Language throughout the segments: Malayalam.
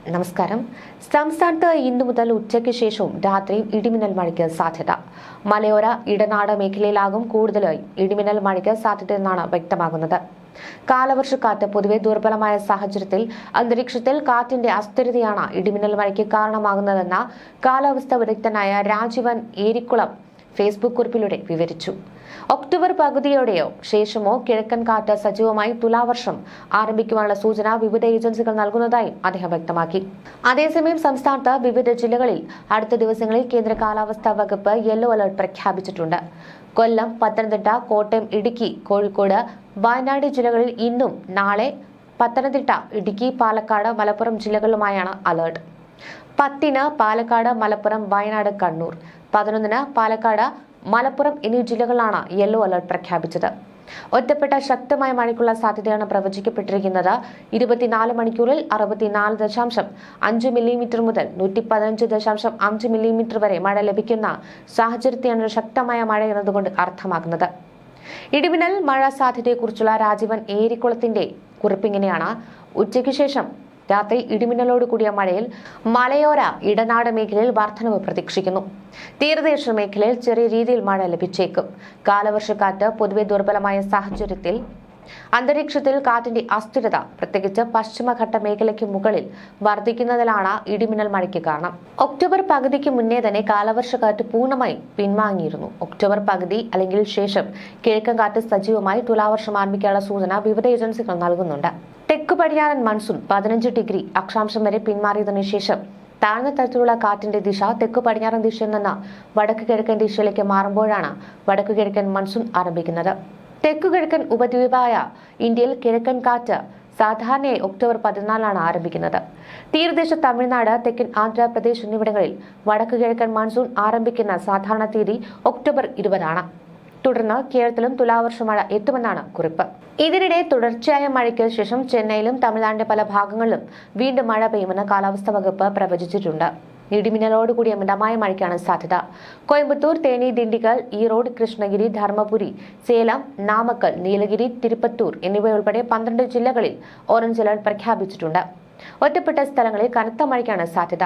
നമസ്കാരം. സംസ്ഥാനത്ത് ഇന്നു മുതൽ ഉച്ചയ്ക്ക് ശേഷവും രാത്രിയും ഇടിമിന്നൽ മഴയ്ക്ക് സാധ്യത. മലയോര ഇടനാട് മേഖലയിലാകും കൂടുതലായി ഇടിമിന്നൽ മഴയ്ക്ക് സാധ്യതയെന്നാണ് വ്യക്തമാകുന്നത്. കാലവർഷക്കാറ്റ് പൊതുവെ ദുർബലമായ സാഹചര്യത്തിൽ അന്തരീക്ഷത്തിൽ കാറ്റിന്റെ അസ്ഥിരതയാണ് ഇടിമിന്നൽ മഴയ്ക്ക് കാരണമാകുന്നതെന്ന് കാലാവസ്ഥാ വിദഗ്ധനായ രാജീവൻ ഏരിക്കുളം ഫേസ്ബുക്ക് കുറിപ്പിലൂടെ വിവരിച്ചു. ഒക്ടോബർ പകുതിയോടെയോ ശേഷമോ കിഴക്കൻ കാറ്റ് സജീവമായി തുലാവർഷം ആരംഭിക്കുവാനുള്ള സൂചന വിവിധ ഏജൻസികൾ നൽകുന്നതായും അദ്ദേഹം വ്യക്തമാക്കി. അതേസമയം സംസ്ഥാനത്ത് വിവിധ ജില്ലകളിൽ അടുത്ത ദിവസങ്ങളിൽ കേന്ദ്ര കാലാവസ്ഥാ വകുപ്പ് യെല്ലോ അലർട്ട് പ്രഖ്യാപിച്ചിട്ടുണ്ട്. കൊല്ലം, പത്തനംതിട്ട, കോട്ടയം, ഇടുക്കി, കോഴിക്കോട്, വയനാട് ജില്ലകളിൽ ഇന്നും നാളെ പത്തനംതിട്ട, ഇടുക്കി, പാലക്കാട്, മലപ്പുറം ജില്ലകളിലുമായാണ് അലർട്ട്. 10-ന് പാലക്കാട്, മലപ്പുറം, വയനാട്, കണ്ണൂർ, 11-ന് പാലക്കാട്, മലപ്പുറം എന്നീ ജില്ലകളിലാണ് യെല്ലോ അലർട്ട് പ്രഖ്യാപിച്ചത്. ഒറ്റപ്പെട്ട ശക്തമായ മഴയ്ക്കുള്ള സാധ്യതയാണ് പ്രവചിക്കപ്പെട്ടിരിക്കുന്നത്. 24 മണിക്കൂറിൽ 64.5 മില്ലിമീറ്റർ മുതൽ 115.5 മില്ലിമീറ്റർ വരെ മഴ ലഭിക്കുന്ന സാഹചര്യത്തെയാണ് ശക്തമായ മഴ എന്നതുകൊണ്ട് അർത്ഥമാക്കുന്നത്. ഇടിമിന്നൽ മഴ സാധ്യതയെക്കുറിച്ചുള്ള രാജീവൻ ഏരിക്കുളത്തിന്റെ കുറിപ്പിങ്ങനെയാണ്. ഉച്ചയ്ക്ക് ശേഷം രാത്രി ഇടിമിന്നലോട് കൂടിയ മഴയിൽ മലയോര ഇടനാട് മേഖലയിൽ വർധനവ് പ്രതീക്ഷിക്കുന്നു. തീരദേശ മേഖലയിൽ ചെറിയ രീതിയിൽ മഴ ലഭിച്ചേക്കും. കാലവർഷക്കാറ്റ് പൊതുവെ ദുർബലമായ സാഹചര്യത്തിൽ അന്തരീക്ഷത്തിൽ കാറ്റിന്റെ അസ്ഥിരത പ്രത്യേകിച്ച് പശ്ചിമഘട്ട മേഖലയ്ക്ക് മുകളിൽ വർദ്ധിക്കുന്നതിലാണ് ഇടിമിന്നൽ മഴയ്ക്ക് കാരണം. ഒക്ടോബർ പകുതിക്ക് മുന്നേ തന്നെ കാലവർഷക്കാറ്റ് പൂർണ്ണമായി പിൻവാങ്ങിയിരുന്നു. ഒക്ടോബർ പകുതി അല്ലെങ്കിൽ ശേഷം കിഴക്കൻ കാറ്റ് സജീവമായി തുലാവർഷം ആരംഭിക്കാനുള്ള സൂചന വിവിധ ഏജൻസികൾ നൽകുന്നുണ്ട്. തെക്ക് പടിഞ്ഞാറൻ മൺസൂൺ 15 ഡിഗ്രി അക്ഷാംശം വരെ പിന്മാറിയതിനു ശേഷം താഴ്ന്ന തരത്തിലുള്ള കാറ്റിന്റെ ദിശ തെക്ക് പടിഞ്ഞാറൻ ദിശയിൽ നിന്ന് വടക്ക് കിഴക്കൻ ദിശയിലേക്ക് മാറുമ്പോഴാണ് വടക്കു കിഴക്കൻ മൺസൂൺ ആരംഭിക്കുന്നത്. തെക്കു കിഴക്കൻ ഉപദ്വീപായ ഇന്ത്യയിൽ കിഴക്കൻ കാറ്റ് സാധാരണയായി ഒക്ടോബർ 14-നാണ് ആരംഭിക്കുന്നത്. തീരദേശ തമിഴ്നാട്, തെക്കൻ ആന്ധ്രാപ്രദേശ് എന്നിവിടങ്ങളിൽ വടക്കു കിഴക്കൻ മൺസൂൺ ആരംഭിക്കുന്ന സാധാരണ തീയതി ഒക്ടോബർ 20-ആണ്. തുടർന്ന് കേരളത്തിലും തുലാവർഷ മഴ എത്തുമെന്നാണ് കുറിപ്പ്. ഇതിനിടെ തുടർച്ചയായ മഴയ്ക്ക് ശേഷം ചെന്നൈയിലും തമിഴ്നാടിന്റെ പല ഭാഗങ്ങളിലും വീണ്ടും മഴ പെയ്യുമെന്ന് കാലാവസ്ഥാ വകുപ്പ് പ്രവചിച്ചിട്ടുണ്ട്. ഇടിമിന്നലോടുകൂടിയ മിതമായ മഴയ്ക്കാണ് സാധ്യത. കോയമ്പത്തൂർ, തേനി, ദിണ്ടിഗൽ, ഈറോഡ്, കൃഷ്ണഗിരി, ധർമ്മപുരി, സേലം, നാമക്കൽ, നീലഗിരി, തിരുപ്പത്തൂർ എന്നിവയുൾപ്പെടെ 12 ജില്ലകളിൽ ഓറഞ്ച് അലർട്ട് പ്രഖ്യാപിച്ചിട്ടുണ്ട്. ഒറ്റപ്പെട്ട സ്ഥലങ്ങളിൽ കനത്ത മഴയ്ക്കാണ് സാധ്യത.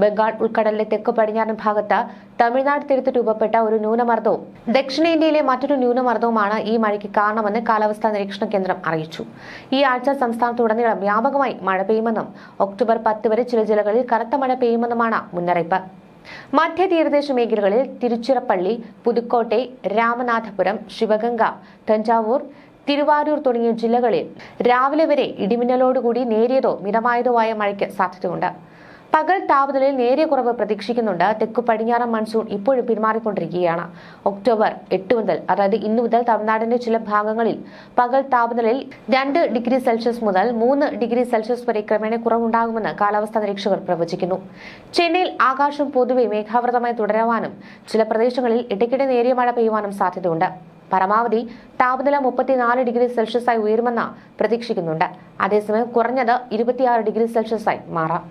ബംഗാൾ ഉൾക്കടലിലെ തെക്ക് പടിഞ്ഞാറൻ ഭാഗത്ത് തമിഴ്നാട് തീരത്ത് രൂപപ്പെട്ട ഒരു ന്യൂനമർദ്ദവും ദക്ഷിണേന്ത്യയിലെ മറ്റൊരു ന്യൂനമർദ്ദവുമാണ് ഈ മഴയ്ക്ക് കാരണമെന്ന് കാലാവസ്ഥാ നിരീക്ഷണ കേന്ദ്രം അറിയിച്ചു. ഈ ആഴ്ച സംസ്ഥാനത്തുടനീളം വ്യാപകമായി മഴ പെയ്യുമെന്നും ഒക്ടോബർ 10 വരെ ചില ജില്ലകളിൽ കനത്ത മഴ പെയ്യുമെന്നുമാണ് മുന്നറിയിപ്പ്. മധ്യ തീരദേശ മേഖലകളിൽ തിരുച്ചിറപ്പള്ളി, പുതുക്കോട്ടെ, രാമനാഥപുരം, ശിവഗംഗ, തഞ്ചാവൂർ, തിരുവാരൂർ തുടങ്ങിയ ജില്ലകളിൽ രാവിലെ വരെ ഇടിമിന്നലോടുകൂടി നേരിയതോ മിതമായതോ ആയ മഴയ്ക്ക് സാധ്യതയുണ്ട്. പകൽ താപനിലയിൽ നേരിയ കുറവ് പ്രതീക്ഷിക്കുന്നുണ്ട്. തെക്കു പടിഞ്ഞാറൻ മൺസൂൺ ഇപ്പോഴും പിന്മാറിക്കൊണ്ടിരിക്കുകയാണ്. ഒക്ടോബർ 8 മുതൽ അതായത് ഇന്നു മുതൽ തമിഴ്നാടിന്റെ ചില ഭാഗങ്ങളിൽ പകൽ താപനിലയിൽ 2 ഡിഗ്രി സെൽഷ്യസ് മുതൽ 3 ഡിഗ്രി സെൽഷ്യസ് വരെ ക്രമേണ കുറവുണ്ടാകുമെന്ന് കാലാവസ്ഥാ നിരീക്ഷകർ പ്രവചിക്കുന്നു. ചെന്നൈയിൽ ആകാശം പൊതുവെ മേഘാവൃതമായി തുടരാനും ചില പ്രദേശങ്ങളിൽ ഇടയ്ക്കിടെ നേരിയ മഴ പെയ്യുവാനും സാധ്യതയുണ്ട്. പരമാവധി താപനില 34 ഡിഗ്രി സെൽഷ്യസായി ഉയരുമെന്ന് പ്രതീക്ഷിക്കുന്നുണ്ട്. അതേസമയം കുറഞ്ഞത് 26 ഡിഗ്രി സെൽഷ്യസായി മാറാം.